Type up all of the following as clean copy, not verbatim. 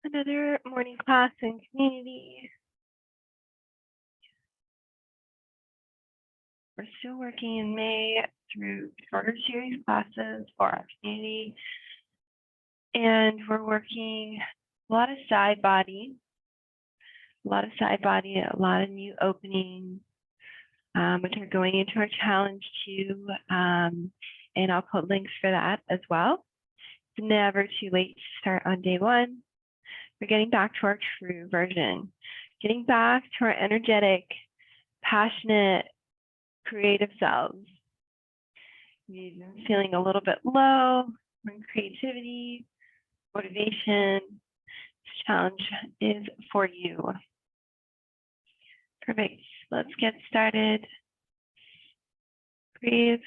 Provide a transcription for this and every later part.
Another morning class in community. We're still working in May through shorter series classes for our community. And we're working a lot of side body, a lot of new openings, which are going into our challenge too. And I'll put links for that as well. It's never too late to start on day one. We're getting back to our true version, getting back to our energetic, passionate, creative selves. You've been feeling a little bit low on creativity, motivation. This challenge is for you. Perfect. Let's get started. Breathe.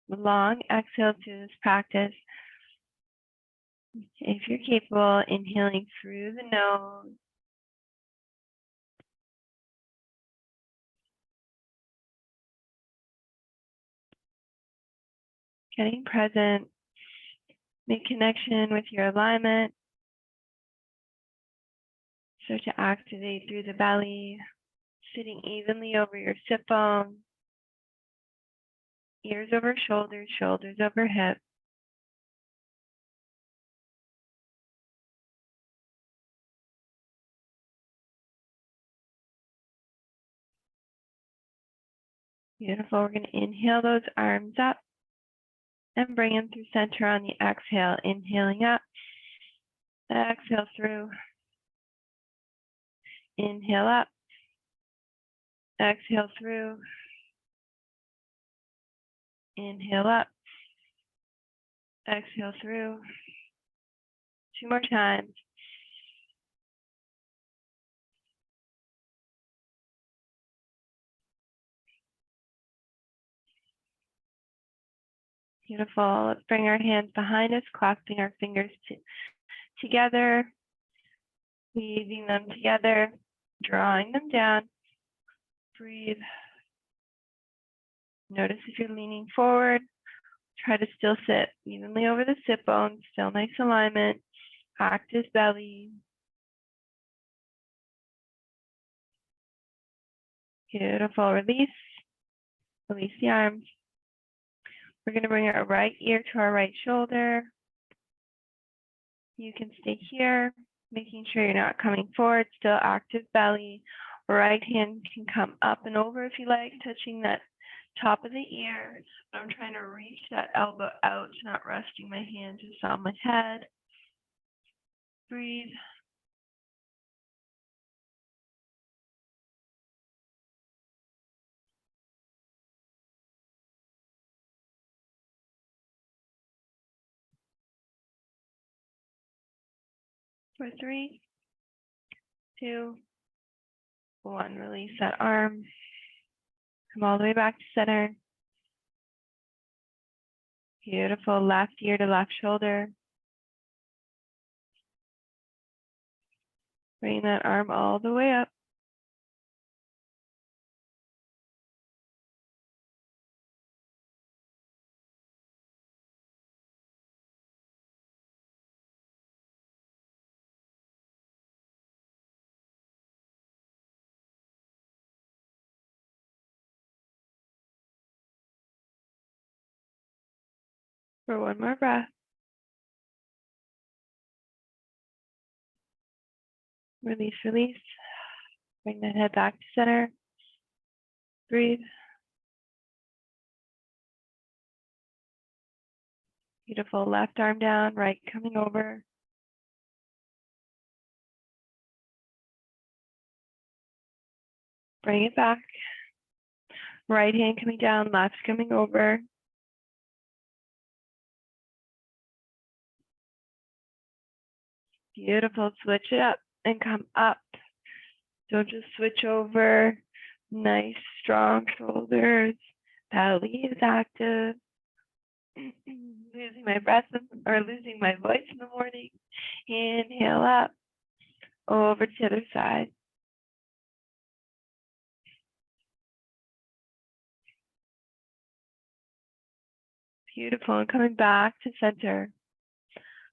Long exhale through this practice. If you're capable, inhaling through the nose. Getting present. Make connection with your alignment. Start to activate through the belly, sitting evenly over your sit bone. Ears over shoulders, shoulders over hips. Beautiful. We're going to inhale those arms up and bring them through center on the exhale. Inhaling up, exhale through. Inhale up, exhale through. Inhale up, exhale through. 2 more times. Beautiful. Let's bring our hands behind us, clasping our fingers together, weaving them together, drawing them down. Breathe. Notice if you're leaning forward, try to still sit evenly over the sit bones, still nice alignment, active belly. Beautiful. Release. Release the arms. We're going to bring our right ear to our right shoulder. You can stay here, making sure you're not coming forward, still active belly. Right hand can come up and over if you like, touching that top of the ear. I'm trying to reach that elbow out, not resting my hand just on my head. Breathe. For 3, 2, 1. Release that arm. Come all the way back to center. Beautiful. Left ear to left shoulder. Bring that arm all the way up. For 1 more breath. Release, release. Bring that head back to center. Breathe. Beautiful. Left arm down, right coming over. Bring it back. Right hand coming down, left coming over. Beautiful. Switch it up and come up. Don't just switch over. Nice, strong shoulders. Belly is active. Losing my breath or losing my voice in the morning. Inhale up. Over to the other side. Beautiful. And coming back to center.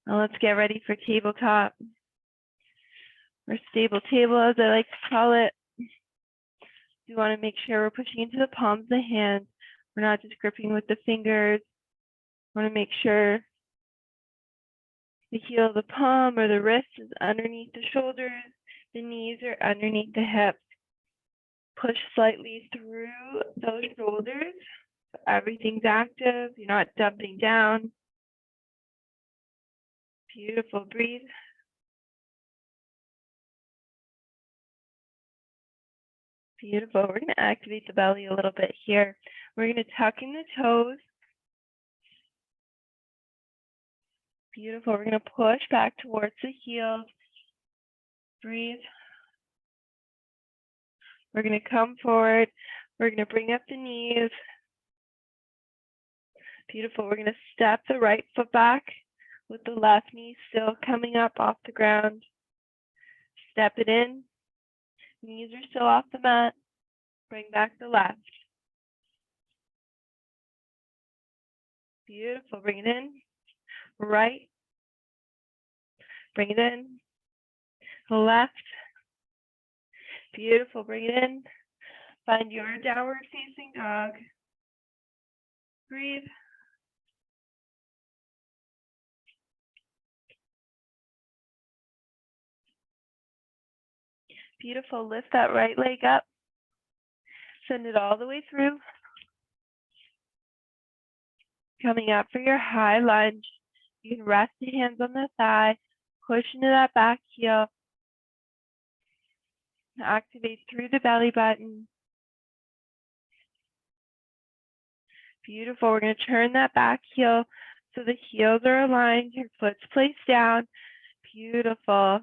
Now let's get ready for tabletop, or stable table as I like to call it. We want to make sure we're pushing into the palms of the hands. We're not just gripping with the fingers. We want to make sure the heel of the palm or the wrist is underneath the shoulders. The knees are underneath the hips. Push slightly through those shoulders. So everything's active. You're not dumping down. Beautiful. Breathe. Beautiful. We're going to activate the belly a little bit here. We're going to tuck in the toes. Beautiful. We're going to push back towards the heels. Breathe. We're going to come forward. We're going to bring up the knees. Beautiful. We're going to step the right foot back with the left knee still coming up off the ground. Step it in. Knees are still off the mat. Bring back the left. Beautiful. Bring it in. Right. Bring it in. Left. Beautiful. Bring it in. Find your downward facing dog. Breathe. Beautiful. Lift that right leg up. Send it all the way through. Coming up for your high lunge. You can rest the hands on the thigh. Push into that back heel. Activate through the belly button. Beautiful. We're going to turn that back heel so the heels are aligned. Your foot's placed down. Beautiful.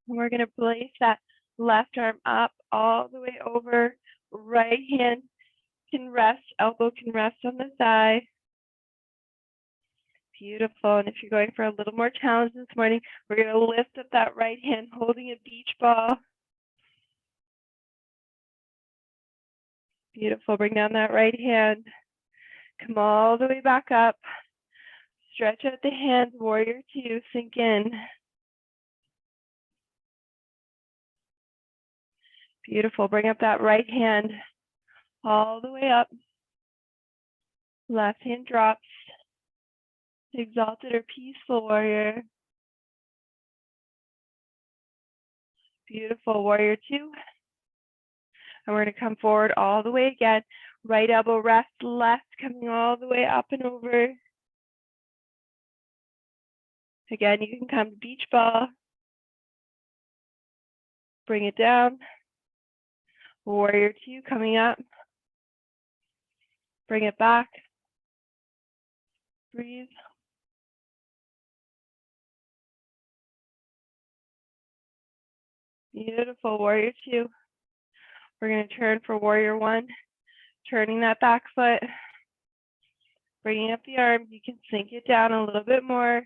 And we're going to place that left arm up all the way over. Right hand can rest, elbow can rest on the thigh. Beautiful. And if you're going for a little more challenge this morning, we're going to lift up that right hand holding a beach ball. Beautiful. Bring down that right hand. Come all the way back up. Stretch out the hands, warrior two, sink in. Beautiful. Bring up that right hand all the way up. Left hand drops. Exalted or peaceful warrior. Beautiful. Warrior two. And we're going to come forward all the way again. Right elbow rest, left coming all the way up and over. Again, you can come to beach ball. Bring it down. Warrior two coming up. Bring it back. Breathe. Beautiful. Warrior two. We're going to turn for warrior one. Turning that back foot. Bringing up the arms. You can sink it down a little bit more.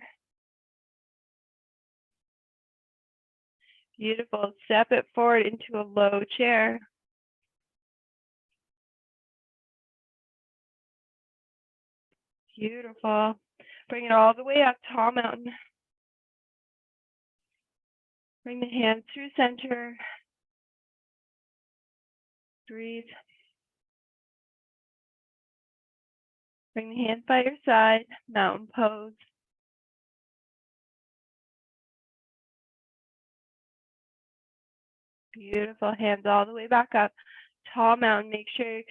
Beautiful. Step it forward into a low chair. Beautiful. Bring it all the way up, tall mountain. Bring the hands through center. Breathe. Bring the hands by your side, mountain pose. Beautiful. Hands all the way back up. Tall mountain. Make sure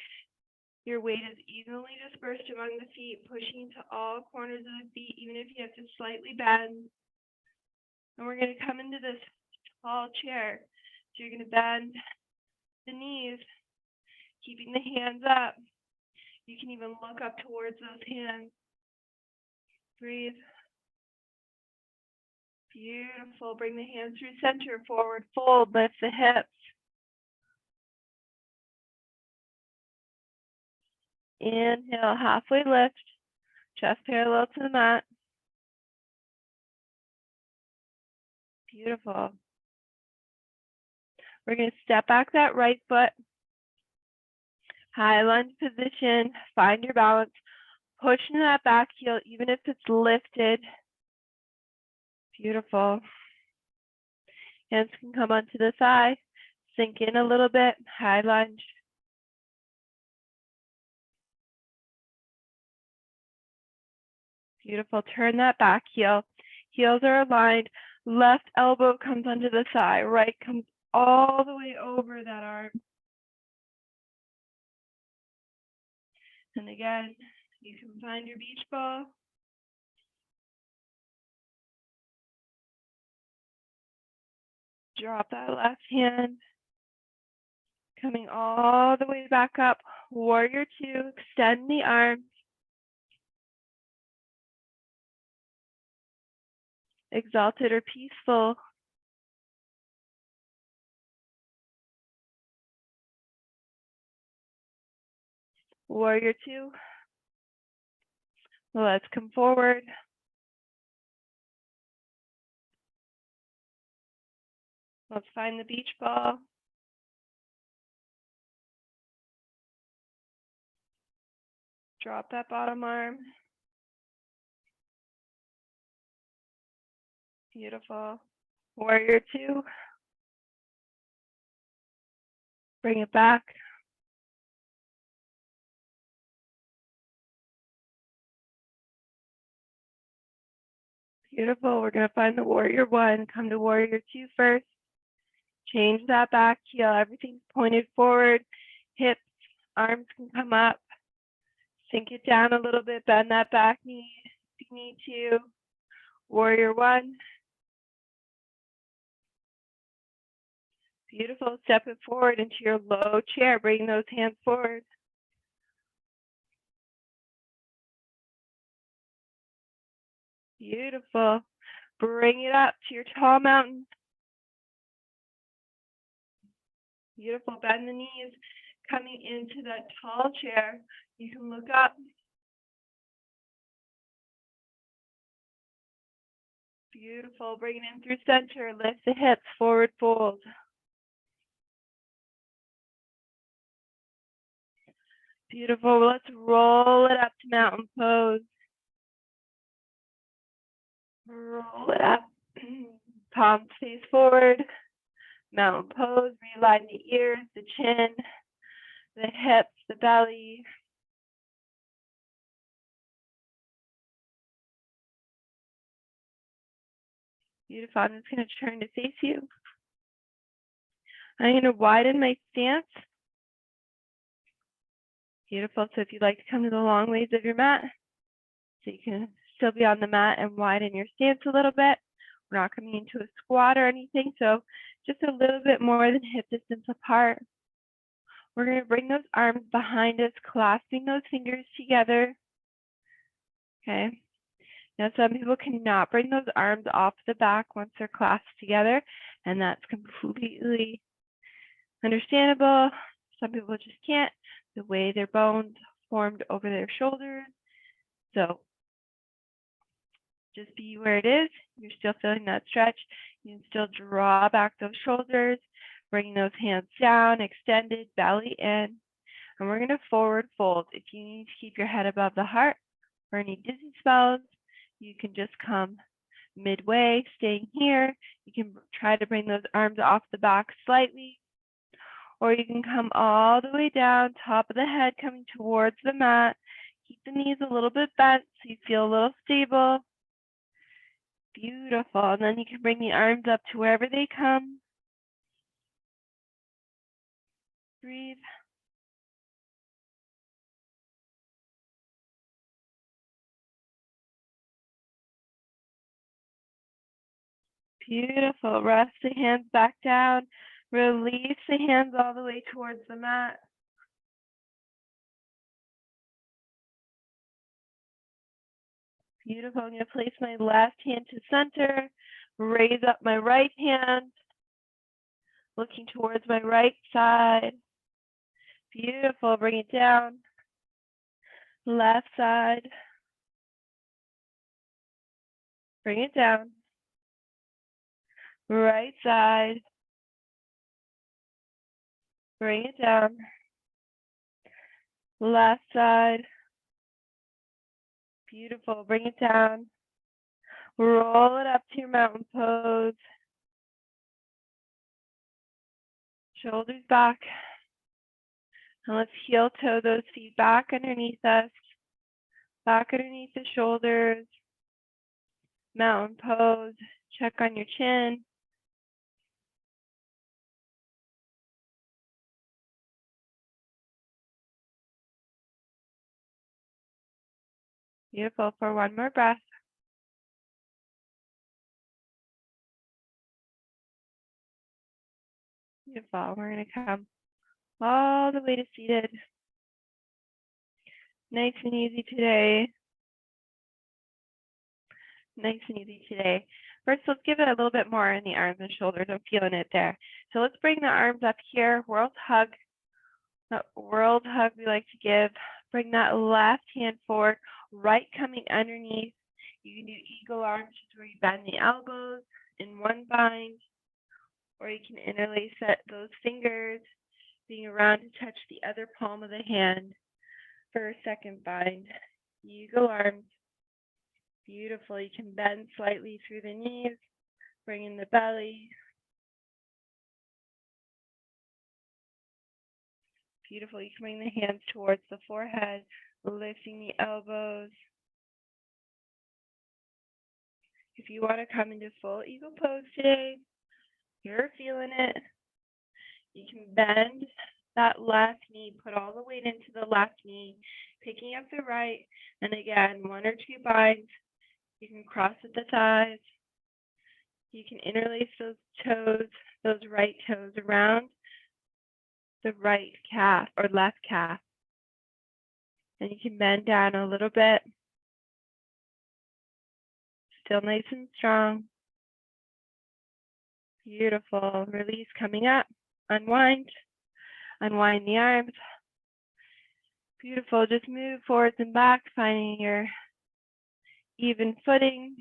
your weight is evenly dispersed among the feet, pushing to all corners of the feet, even if you have to slightly bend. And we're going to come into this tall chair. So you're going to bend the knees, keeping the hands up. You can even look up towards those hands. Breathe. Beautiful. Bring the hands through center, forward fold, lift the hips. Inhale, halfway lift, chest parallel to the mat. Beautiful. We're going to step back that right foot. High lunge position. Find your balance. Push into that back heel, even if it's lifted. Beautiful. Hands can come onto the thigh, sink in a little bit, high lunge. Beautiful. Turn that back heel. Heels are aligned. Left elbow comes onto the thigh. Right comes all the way over that arm. And again, you can find your beach ball. Drop that left hand. Coming all the way back up. Warrior two. Extend the arms. Exalted or peaceful. Warrior two. Let's come forward. Let's find the beach ball. Drop that bottom arm. Beautiful. Warrior two. Bring it back. Beautiful. We're going to find the warrior one. Come to warrior two first. Change that back heel. Everything's pointed forward. Hips, arms can come up. Sink it down a little bit. Bend that back knee if you need to. Warrior one. Beautiful. Step it forward into your low chair. Bring those hands forward. Beautiful. Bring it up to your tall mountain. Beautiful. Bend the knees. Coming into that tall chair. You can look up. Beautiful. Bring it in through center. Lift the hips. Forward fold. Beautiful. Let's roll it up to mountain pose. Roll it up. Palms face forward. Mountain pose. Realign the ears, the chin, the hips, the belly. Beautiful. I'm just going to turn to face you. I'm going to widen my stance. Beautiful. So if you'd like to come to the long ways of your mat, so you can still be on the mat and widen your stance a little bit. We're not coming into a squat or anything, so just a little bit more than hip distance apart. We're going to bring those arms behind us, clasping those fingers together. Okay. Now, some people cannot bring those arms off the back once they're clasped together, and that's completely understandable. Some people just can't, the way their bones formed over their shoulders. So just be where it is. You're still feeling that stretch. You can still draw back those shoulders, bring those hands down, extended, belly in. And we're going to forward fold. If you need to keep your head above the heart or any dizzy spells, you can just come midway, staying here. You can try to bring those arms off the back slightly, or you can come all the way down, top of the head, coming towards the mat. Keep the knees a little bit bent so you feel a little stable. Beautiful. And then you can bring the arms up to wherever they come. Breathe. Beautiful. Rest the hands back down. Release the hands all the way towards the mat. Beautiful. I'm going to place my left hand to center. Raise up my right hand. Looking towards my right side. Beautiful. Bring it down. Left side. Bring it down. Right side. Bring it down. Left side. Beautiful. Bring it down. Roll it up to your mountain pose. Shoulders back. And let's heel toe those feet back underneath us. Back underneath the shoulders. Mountain pose. Check on your chin. Beautiful. For one more breath. Beautiful. We're going to come all the way to seated. Nice and easy today. Nice and easy today. First, let's give it a little bit more in the arms and shoulders. I'm feeling it there. So let's bring the arms up here. World hug. That world hug we like to give. Bring that left hand forward, right coming underneath. You can do eagle arms, which is where you bend the elbows in one bind, or you can interlace those fingers, being around to touch the other palm of the hand for a second bind. Eagle arms. Beautiful. You can bend slightly through the knees, bring in the belly. Beautiful. You can bring the hands towards the forehead, lifting the elbows. If you want to come into full eagle pose today, you're feeling it. You can bend that left knee, put all the weight into the left knee, picking up the right, and again, one or two binds. You can cross at the thighs. You can interlace those toes, those right toes around the right calf or left calf. And you can bend down a little bit. Still nice and strong. Beautiful. Release coming up. Unwind. Unwind the arms. Beautiful. Just move forwards and back, finding your even footing.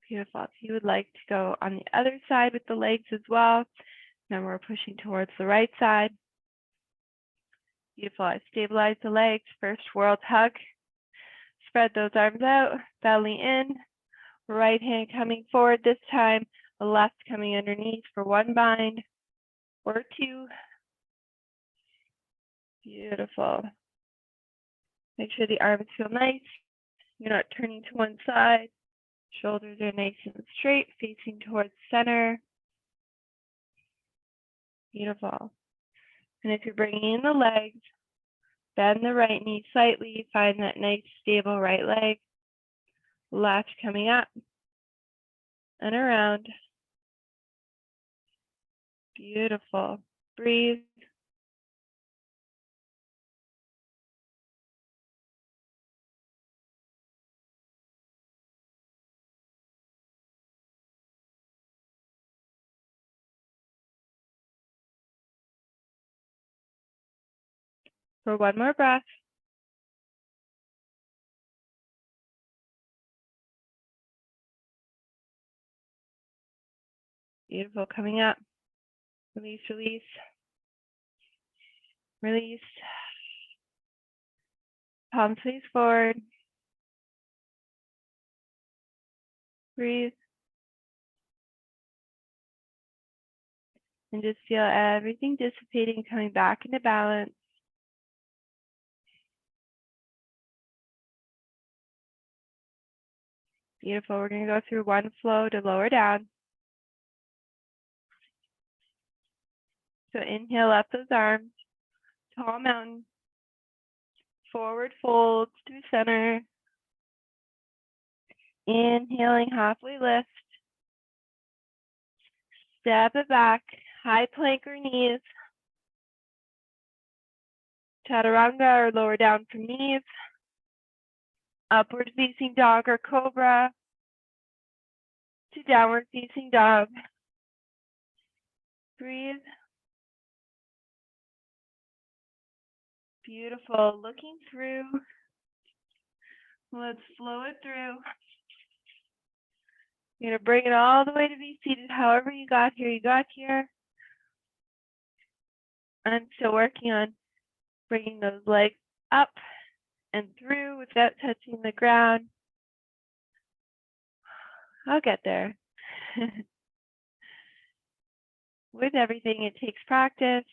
Beautiful. If you would like to go on the other side with the legs as well, then we're pushing towards the right side. Beautiful. I stabilize the legs. First world hug. Spread those arms out, belly in. Right hand coming forward this time, the left coming underneath for one bind or two. Beautiful. Make sure the arms feel nice. You're not turning to one side. Shoulders are nice and straight, facing towards center. Beautiful. And if you're bringing in the legs, bend the right knee slightly. Find that nice, stable right leg. Left coming up and around. Beautiful. Breathe. For one more breath. Beautiful. Coming up. Release, release. Release. Palms face forward. Breathe. And just feel everything dissipating, coming back into balance. Beautiful. We're going to go through one flow to lower down. So inhale up those arms. Tall mountain. Forward fold through center. Inhaling, halfway lift. Step it back. High plank or knees. Chaturanga or lower down from knees. Upward facing dog or cobra. To downward facing dog. Breathe. Beautiful. Looking through. Let's flow it through. You're going to bring it all the way to be seated. However you got here, you got here. I'm still working on bringing those legs up and through without touching the ground. I'll get there. With everything, it takes practice,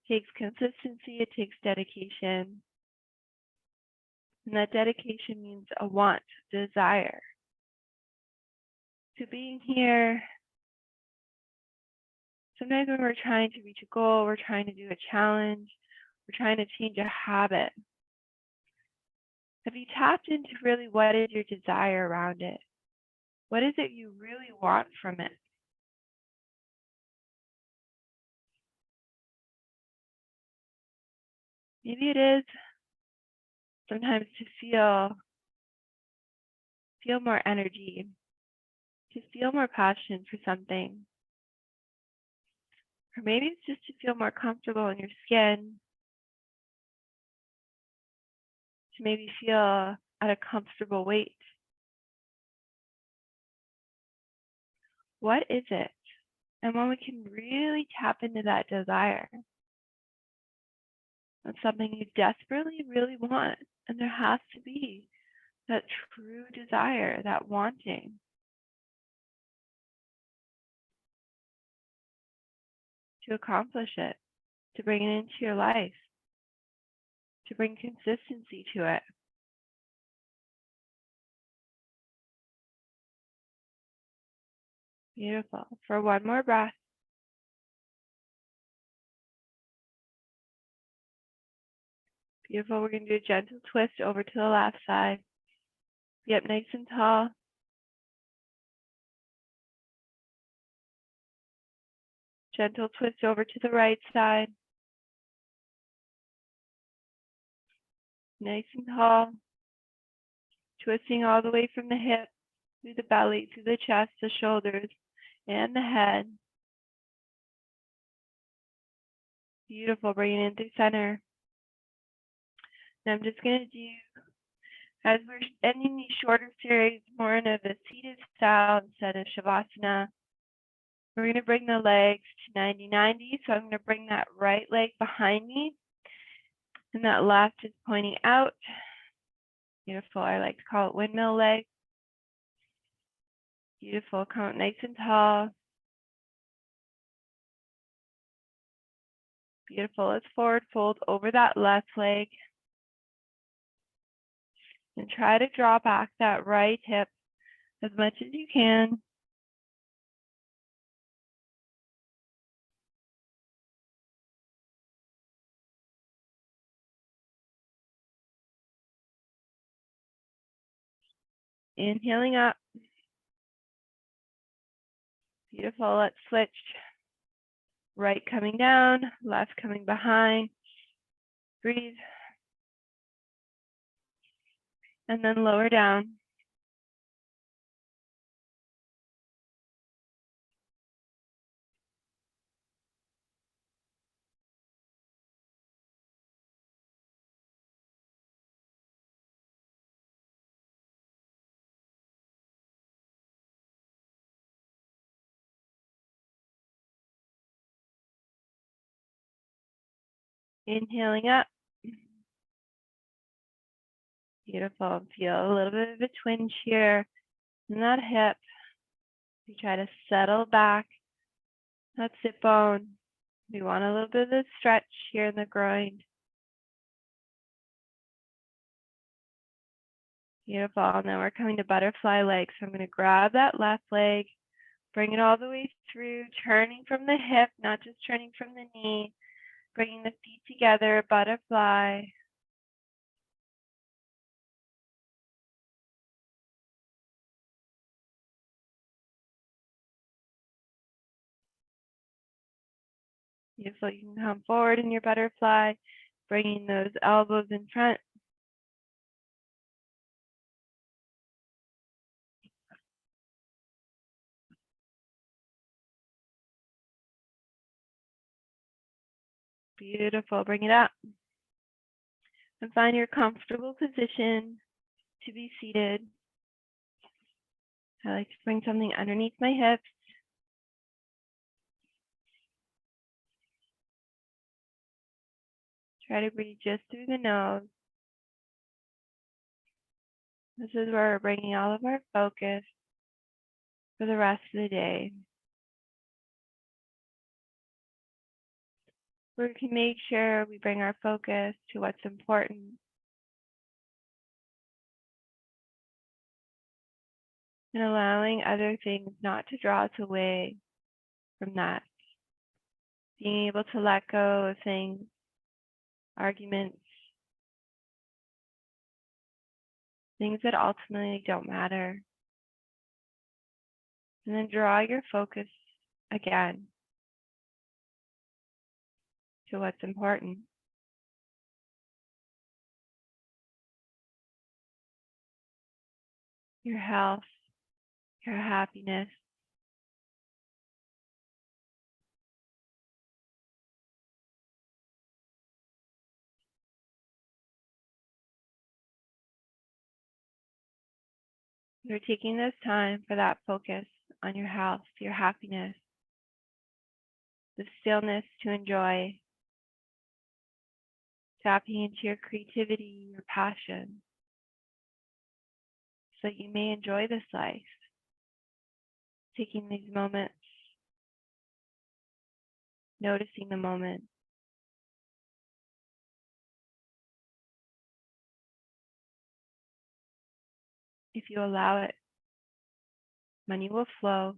it takes consistency, it takes dedication. And that dedication means a want, desire to being here. Sometimes when we're trying to reach a goal, we're trying to do a challenge, we're trying to change a habit. Have you tapped into really what is your desire around it? What is it you really want from it? Maybe it is sometimes to feel more energy, to feel more passion for something. Or maybe it's just to feel more comfortable in your skin, to maybe feel at a comfortable weight. What is it? And when we can really tap into that desire, that's something you desperately really want, and there has to be that true desire, that wanting. To accomplish it, to bring it into your life, to bring consistency to it. Beautiful. For one more breath. Beautiful. We're going to do a gentle twist over to the left side. Be up nice and tall. Gentle twist over to the right side. Nice and tall. Twisting all the way from the hip, through the belly, through the chest, the shoulders, and the head. Beautiful. Bring it in through center. And I'm just going to do, as we're ending these shorter series, more in a seated style instead of Shavasana. We're going to bring the legs to 90-90. So I'm going to bring that right leg behind me. And that left is pointing out. Beautiful. I like to call it windmill leg. Beautiful. Come up nice and tall. Beautiful. Let's forward fold over that left leg. And try to draw back that right hip as much as you can. Inhaling up. Beautiful. Let's switch. Right coming down, left coming behind. Breathe. And then lower down. Inhaling up. Beautiful. Feel a little bit of a twinge here in that hip. You try to settle back that sit bone. We want a little bit of a stretch here in the groin. Beautiful. And then we're coming to butterfly legs. So I'm going to grab that left leg, bring it all the way through, turning from the hip, not just turning from the knee, bringing the feet together, butterfly. Beautiful. You can come forward in your butterfly, bringing those elbows in front. Beautiful. Bring it up. And find your comfortable position to be seated. I like to bring something underneath my hips. Try to breathe just through the nose. This is where we're bringing all of our focus for the rest of the day. We can make sure we bring our focus to what's important and allowing other things not to draw us away from that. Being able to let go of things, arguments, things that ultimately don't matter. And then draw your focus again to what's important. Your health, your happiness. You're taking this time for that focus on your health, your happiness, the stillness to enjoy, tapping into your creativity, your passion, so that you may enjoy this life. Taking these moments, noticing the moment. If you allow it, money will flow.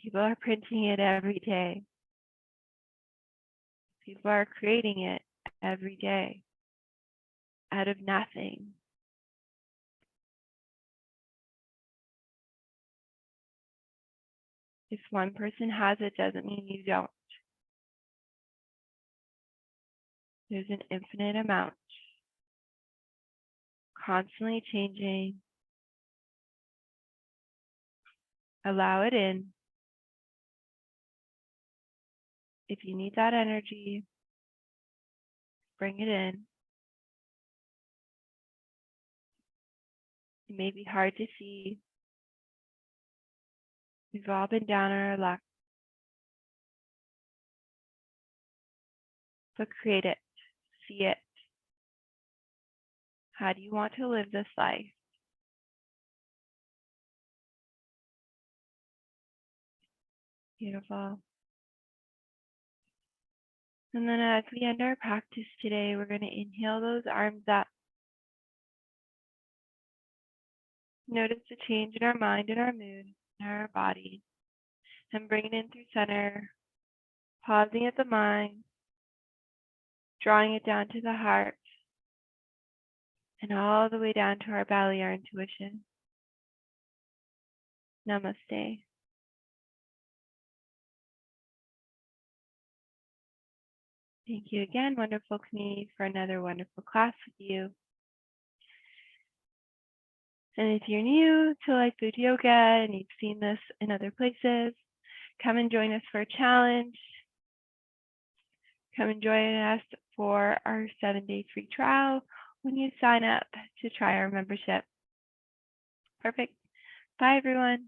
People are printing it every day. People are creating it every day out of nothing. If one person has it, doesn't mean you don't. There's an infinite amount, constantly changing. Allow it in. If you need that energy, bring it in. It may be hard to see. We've all been down on our luck. But create it. See it. How do you want to live this life? Beautiful. And then as we end our practice today, we're going to inhale those arms up. Notice the change in our mind and our mood, in our body. And bring it in through center, pausing at the mind, drawing it down to the heart, and all the way down to our belly, our intuition. Namaste. Thank you again, wonderful community, for another wonderful class with you. And if you're new to Life Food Yoga and you've seen this in other places, come and join us for a challenge. Come and join us for our 7-day free trial when you sign up to try our membership. Perfect. Bye, everyone.